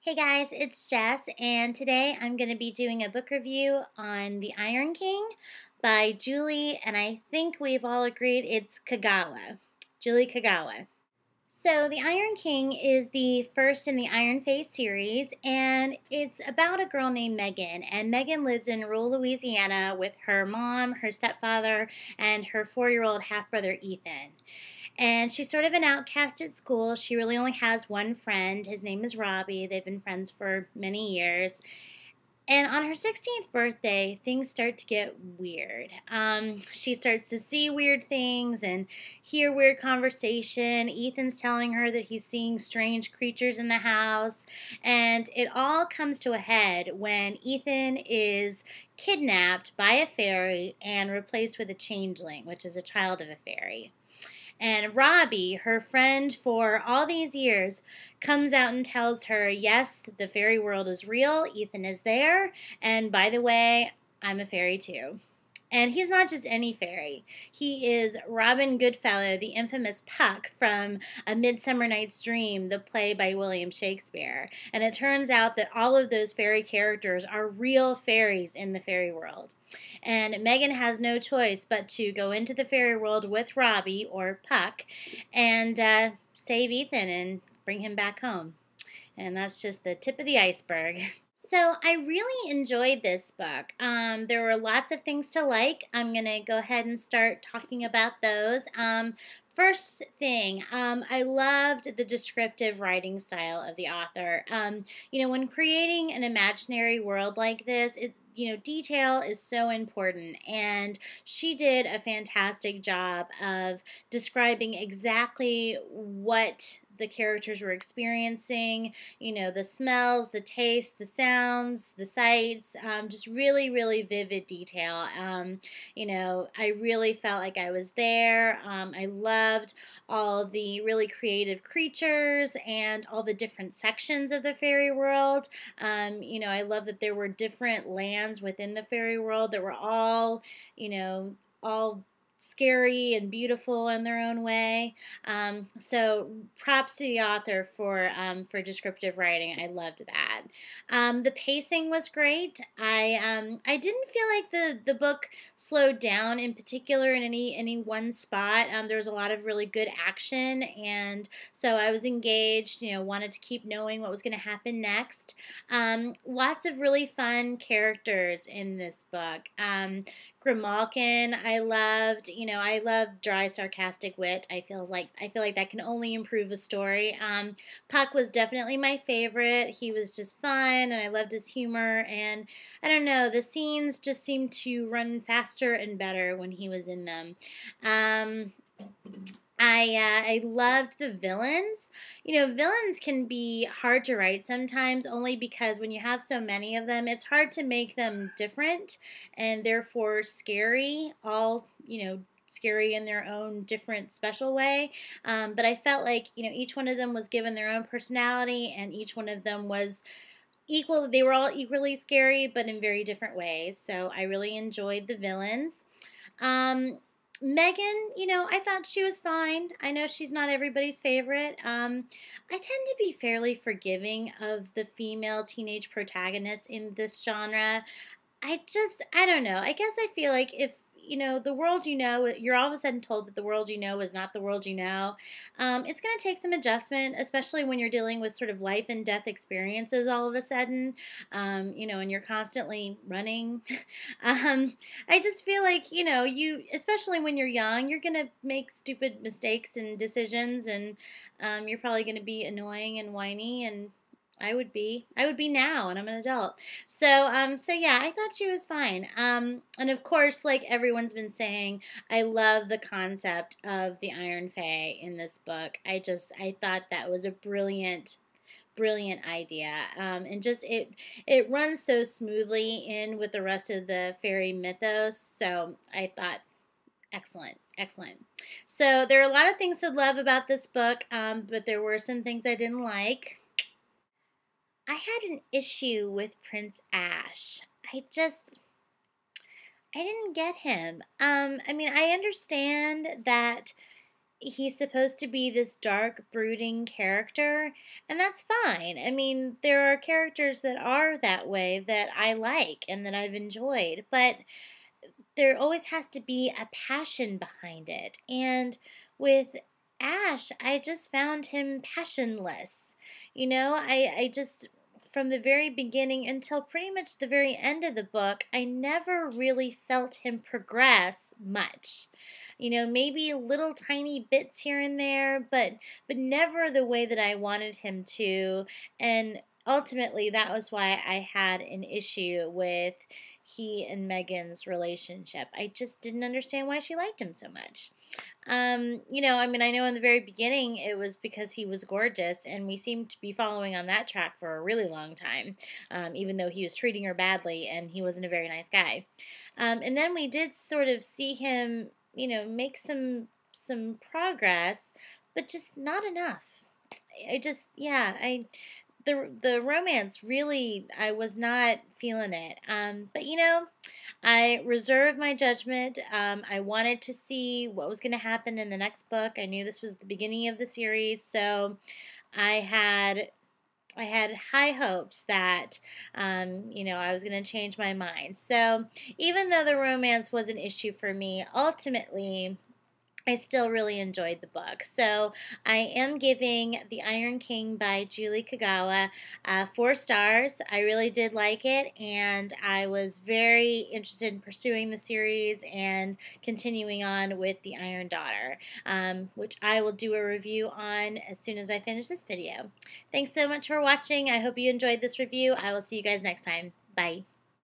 Hey guys, it's Jess, and today I'm going to be doing a book review on The Iron King by Julie, and I think we've all agreed it's Kagawa. Julie Kagawa. So, The Iron King is the first in the Iron Face series, and it's about a girl named Megan. And Megan lives in rural Louisiana with her mom, her stepfather, and her 4-year-old half-brother Ethan. And she's sort of an outcast at school. She really only has one friend. His name is Robbie. They've been friends for many years. And on her 16th birthday, things start to get weird. She starts to see weird things and hear weird conversation. Ethan's telling her that he's seeing strange creatures in the house. And it all comes to a head when Ethan is kidnapped by a fairy and replaced with a changeling, which is a child of a fairy. And Robbie, her friend for all these years, comes out and tells her, yes, the fairy world is real, Ethan is there, and by the way, I'm a fairy too. And he's not just any fairy. He is Robin Goodfellow, the infamous Puck from A Midsummer Night's Dream, the play by William Shakespeare. And it turns out that all of those fairy characters are real fairies in the fairy world. And Megan has no choice but to go into the fairy world with Robbie, or Puck, and save Ethan and bring him back home. And that's just the tip of the iceberg. So I really enjoyed this book. There were lots of things to like. I'm going to go ahead and start talking about those. First thing, I loved the descriptive writing style of the author. When creating an imaginary world like this, detail is so important, and she did a fantastic job of describing exactly what the characters were experiencing, the smells, the tastes, the sounds, the sights, just really, really vivid detail. I really felt like I was there. I loved all the really creative creatures and all the different sections of the fairy world. I love that there were different lands within the fairy world that were all scary and beautiful in their own way. So props to the author for descriptive writing. I loved that. The pacing was great. I didn't feel like the book slowed down in particular in any one spot. There was a lot of really good action, and so I was engaged. Wanted to keep knowing what was going to happen next. Lots of really fun characters in this book. Grimalkin, I loved. I love dry, sarcastic wit. I feel like that can only improve a story. Puck was definitely my favorite. He was just fun, and I loved his humor. And I don't know, the scenes just seemed to run faster and better when he was in them. I loved the villains. Villains can be hard to write sometimes, only because when you have so many of them, it's hard to make them different and therefore scary, all, scary in their own different special way. But I felt like, each one of them was given their own personality, and each one of them was equal. They were all equally scary, but in very different ways. So I really enjoyed the villains. Megan, I thought she was fine. I know she's not everybody's favorite. I tend to be fairly forgiving of the female teenage protagonists in this genre. I don't know. I guess I feel like if, the world you're all of a sudden told that the world is not the world you know. It's going to take some adjustment, especially when you're dealing with sort of life and death experiences all of a sudden, and you're constantly running. I just feel like, especially when you're young, you're going to make stupid mistakes and decisions, and you're probably going to be annoying and whiny, and I would be now, and I'm an adult. So yeah, I thought she was fine. And of course, like everyone's been saying, I love the concept of the Iron Fae in this book. I thought that was a brilliant idea. And just it runs so smoothly in with the rest of the fairy mythos. So I thought, excellent. So there are a lot of things to love about this book, but there were some things I didn't like. I had an issue with Prince Ash. I didn't get him. I understand that he's supposed to be this dark, brooding character, and that's fine. I mean, there are characters that are that way that I like and that I've enjoyed, but there always has to be a passion behind it. And with Ash, I just found him passionless. I just, from the very beginning until pretty much the very end of the book, I never really felt him progress much. Maybe little tiny bits here and there, but never the way that I wanted him to. And ultimately, that was why I had an issue with he and Megan's relationship. I just didn't understand why she liked him so much. I know in the very beginning it was because he was gorgeous, and we seemed to be following on that track for a really long time, even though he was treating her badly and he wasn't a very nice guy. And then we did sort of see him, make some progress, but just not enough. The romance really, I was not feeling it. But I reserved my judgment. I wanted to see what was going to happen in the next book. I knew this was the beginning of the series, so I had high hopes that, I was going to change my mind. So even though the romance was an issue for me, ultimately, I still really enjoyed the book. So I am giving The Iron King by Julie Kagawa 4 stars. I really did like it, and I was very interested in pursuing the series and continuing on with The Iron Daughter, which I will do a review on as soon as I finish this video. Thanks so much for watching. I hope you enjoyed this review. I will see you guys next time. Bye.